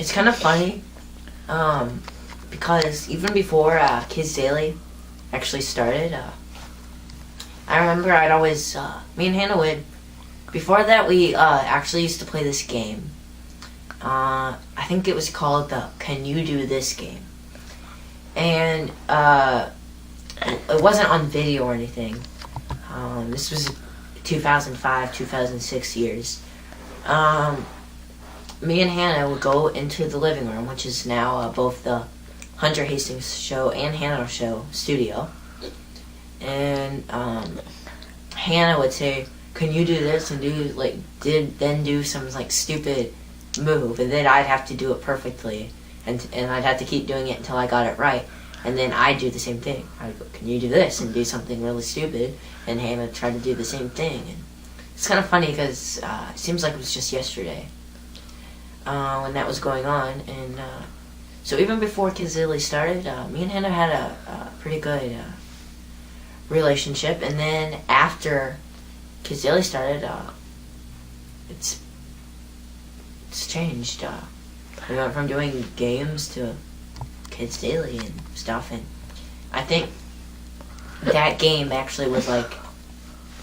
It's kind of funny, because even before Kids Daily actually started, I remember I'd always, me and Hannah would, before that we actually used to play this game. I think it was called the Can You Do This game. And it wasn't on video or anything. This was 2005, 2006 years. Me and Hannah would go into the living room, which is now both the Hunter Hastings show and Hannah show studio. And Hannah would say, "Can you do this?" and do some like stupid move, and then I'd have to do it perfectly, and I'd have to keep doing it until I got it right, and then I'd do the same thing. I'd go, "Can you do this?" and do something really stupid, and Hannah would try to do the same thing. And it's kind of funny because it seems like it was just yesterday when that was going on. And so even before Kids Daily started, me and Hannah had a pretty good relationship, and then after Kids Daily started, it's changed. We went from doing games to Kids Daily and stuff, and I think that game actually was like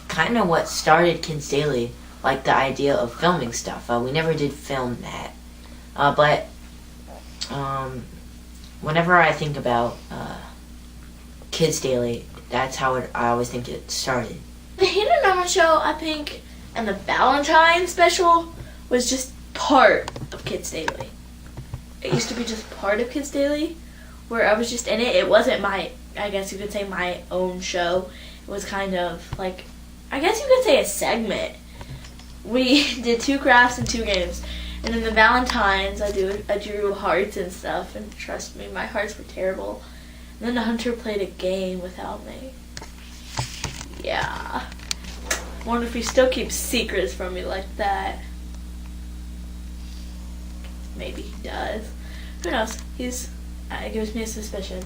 kind of what started Kids Daily, like the idea of filming stuff. We never did film that, but whenever I think about Kids Daily, that's how I always think it started. The Hannah Norman show, I think, and the Valentine special was just part of Kids Daily. It used to be just part of Kids Daily, where I was just in it. It wasn't my, I guess you could say, my own show. It was kind of like, I guess you could say a segment. We did 2 crafts and 2 games. And then the Valentines, I drew hearts and stuff, and trust me, my hearts were terrible. And then the Hunter played a game without me. Yeah. Wonder if he still keeps secrets from me like that. Maybe he does. Who knows? It gives me a suspicion.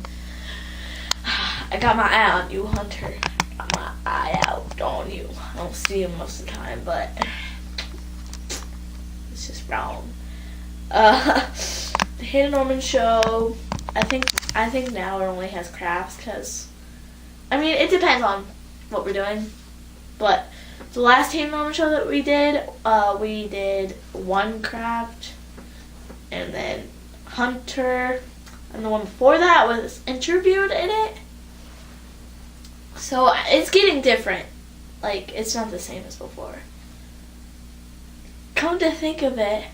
I got my eye on you, Hunter. Got my eye out on you. I don't see him most of the time, but it's just wrong. The Hannah Norman show, I think now it only has crafts, because, I mean, it depends on what we're doing. But the last Hannah Norman show that we did 1 craft, and then Hunter, and the one before that was interviewed in it. So it's getting different. Like, it's not the same as before. Come to think of it,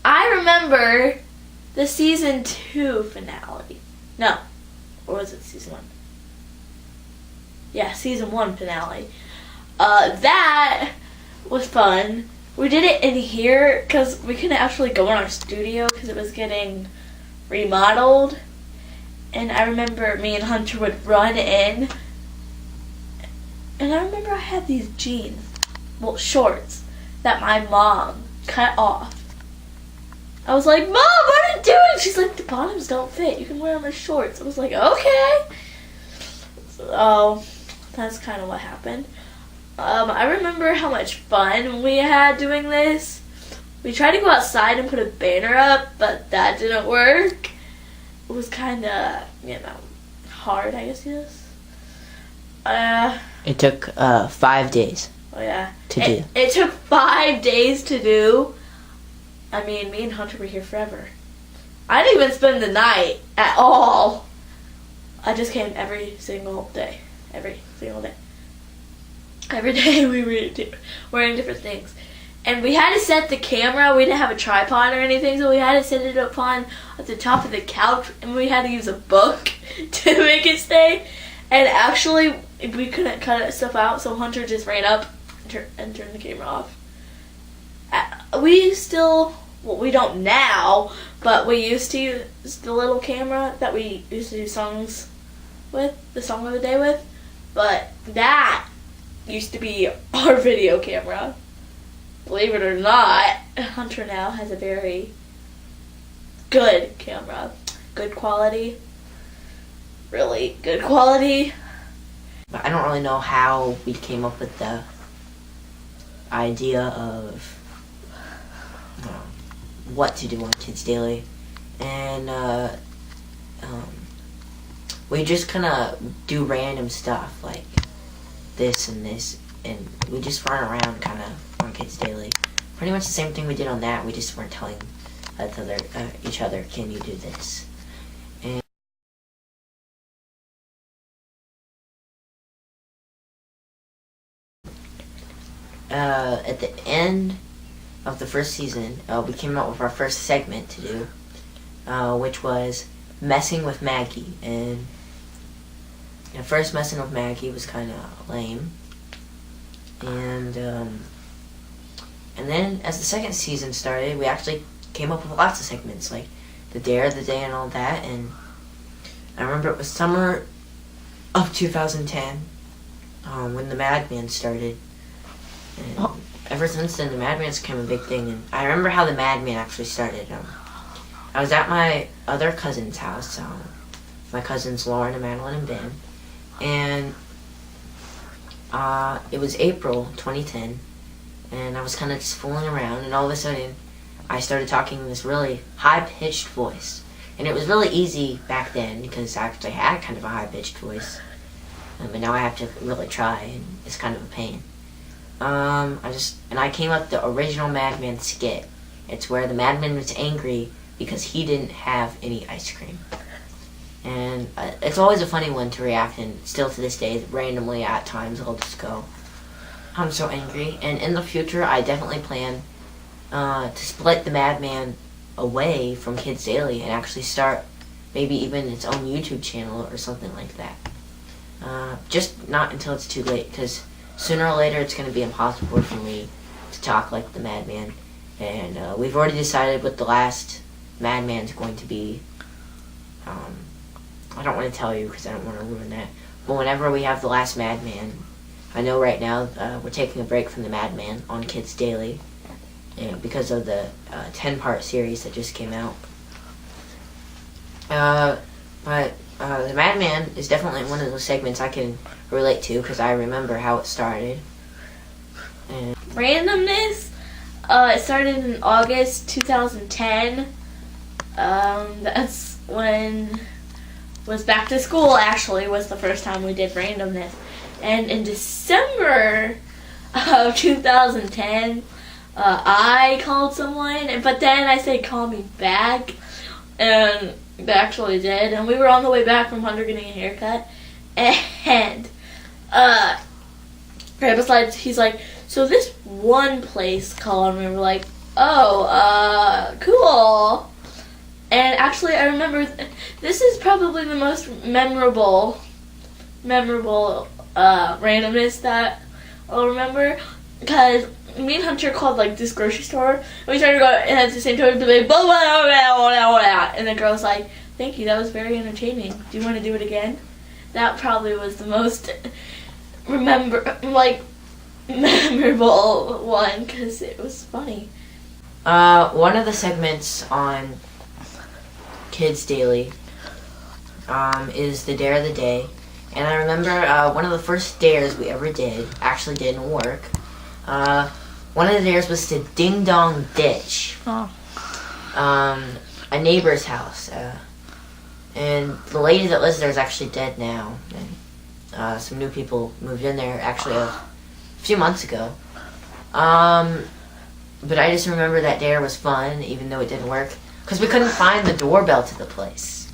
I remember the season 2 finale. No, or was it season 1? Yeah, season 1 finale. That was fun. We did it in here because we couldn't actually go in our studio because it was getting remodeled. And I remember me and Hunter would run in. And I remember I had these jeans, well, shorts, that my mom cut off. I was like, "Mom, what are you doing?" She's like, "The bottoms don't fit. You can wear them as shorts." I was like, "Okay." So that's kind of what happened. I remember how much fun we had doing this. We tried to go outside and put a banner up, but that didn't work. It was kind of, hard, I guess, yes. It took 5 days. Oh, yeah. To do. It took 5 days to do. I mean, me and Hunter were here forever. I didn't even spend the night at all. I just came every single day. Every single day. Every day we were wearing different things. And we had to set the camera. We didn't have a tripod or anything, so we had to set it up on at the top of the couch, and we had to use a book to make it stay. And actually, we couldn't cut stuff out, so Hunter just ran up and turned the camera off. We don't now, but we used to use the little camera that we used to do songs with, the song of the day with, but that used to be our video camera. Believe it or not, Hunter now has a very good camera. Good quality. Really good quality. But I don't really know how we came up with the idea of what to do on Kids Daily, and we just kind of do random stuff like this and this, and we just run around kind of on Kids Daily. Pretty much the same thing we did on that. We just weren't telling each other, can you do this? And at the end of the first season, we came up with our first segment to do, which was messing with Maggie. And at first, messing with Maggie was kind of lame. And then as the second season started, we actually came up with lots of segments, like the Dare of the Day and all that. And I remember it was summer of 2010 when the Madman started. And ever since then, the Madman's become a big thing. And I remember how the Madman actually started. I was at my other cousin's house, my cousins Lauren and Madeline and Ben. And it was April 2010, and I was kind of just fooling around, and all of a sudden, I started talking in this really high-pitched voice. And it was really easy back then, because I actually had kind of a high-pitched voice. But now I have to really try, and it's kind of a pain. I came up with the original Madman skit. It's where the Madman was angry because he didn't have any ice cream. And it's always a funny one to react, and still to this day, randomly at times I'll just go, I'm so angry. And in the future, I definitely plan to split the Madman away from Kids Daily and actually start maybe even its own YouTube channel or something like that. Just not until it's too late, because sooner or later it's going to be impossible for me to talk like the Madman. And we've already decided what the last Madman's going to be. I don't want to tell you because I don't want to ruin that. But whenever we have the last Madman, I know right now we're taking a break from the Madman on Kids Daily, because of the 10-part series that just came out. But the Madman is definitely one of those segments I can relate to because I remember how it started. And Randomness, it started in August 2010. That's when was back to school, actually, was the first time we did randomness. And in December of 2010, I called someone, but then I said, call me back, and they actually did. And we were on the way back from Hunter getting a haircut, and Grandpa's like, he's like, so this one place called, and we were like, oh, cool. And actually, I remember, this is probably the most memorable randomness that I'll remember, because me and Hunter called like this grocery store, and we started to go, and at the same time, blah, blah, blah, blah, blah, blah, and the girl was like, thank you, that was very entertaining. Do you want to do it again? That probably was the most memorable one, because it was funny. One of the segments on Kids Daily is the Dare of the Day. And I remember one of the first dares we ever did actually didn't work. One of the dares was to ding dong ditch a neighbor's house. And the lady that lives there is actually dead now. And some new people moved in there actually a few months ago. But I just remember that dare was fun, even though it didn't work, because we couldn't find the doorbell to the place.